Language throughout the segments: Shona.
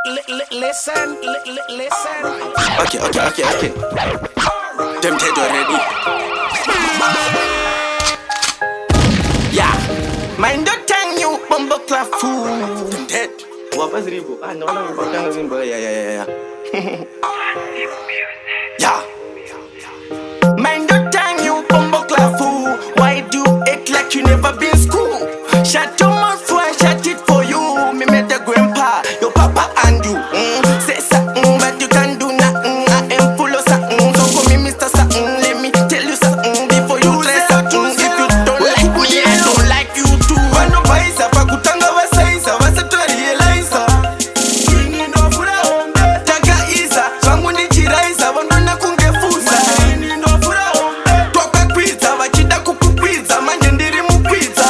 Listen. Okay. Them dead already. Yeah. Mind the tang you bumbo clap fool. Them dead. What was it? No, yeah. Yeah. Mind the tang you bumbo clap fool. Why do you act like you never been school? Shut your mouth for I shut it for you. Me met the grandpa, your papa and you. Say something but you can't do nothing. I am full of something. So call me Mr. Something. Let me tell you something before you say something. If you don't like me, I don't like you too. Vano paisa pakutanga vasaisa vasatwa realiza. Ini no fura ombe taka isa vangu ndichiraisa vanona kungefuza. Ini no fura ombe toka kwiza vachida kukukwiza manje ndiri mukwiza.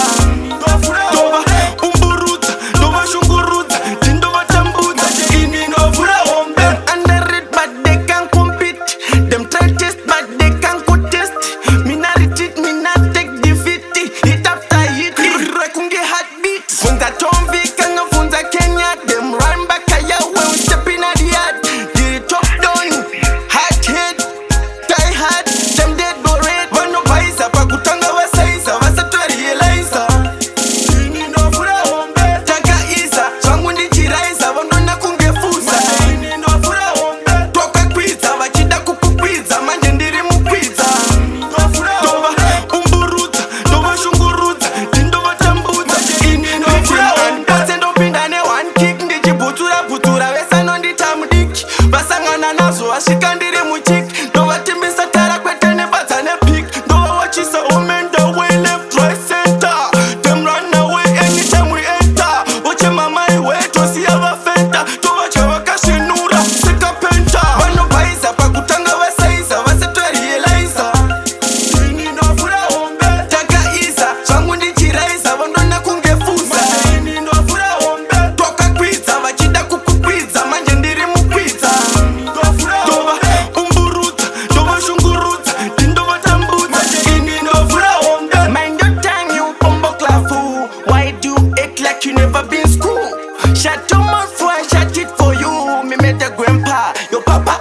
Ndova umburudza ndova shungurudza ndindova tambudza. Ini no fura ombe under it but they can't compete. Them try test but they can't contest. Me not retreat, me not take defeat. Hit after hit, rakunge heartbeat. Funza Tombi kanga funza Kenya. Them run back aya when we step in at the yard. Get it top down, hot head, tie hard. Them dead go red. Vano paisa pakutanga vasaisa vasatwa realiza. Ini no fura ombe taka isa vangu ndichiraisa vanona kungefuza. Ini no fura ombe toka kwiza vachida kukukwiza manje ndiri mukwiza. Ndova umburudza ndova shungurudza ndindova tambudza. Ini no fura ombe pase ndopinda ne one kick ndichibhutura vese nondita mudiki vasangana nazo vasvika ndiri muchiki. Ndovatimbisa tara kwete nebadza nepik. Ndova wachisa women the way left right center. Them run away anytime we enter. Ochema mai wetu siya vafenta. Tovacha vakashinura sika penta. Vanopaisa pakutanga vasaisa vasatwa realiza. Ini no fura ombe taka isa vangu ndichiraisa vanona kungefuza. Ini no fura ombe toka kwiza vachida kukukwiza manje ndiri mukwiza. Ndova umburudza ndova shungurudza ndindova tambudza. Ini no fura ombe mind your tongue you bumbo clap fool. Why do you act like you never been school? Shut your mouth for I shut it for you. Me met the grandpa, your papa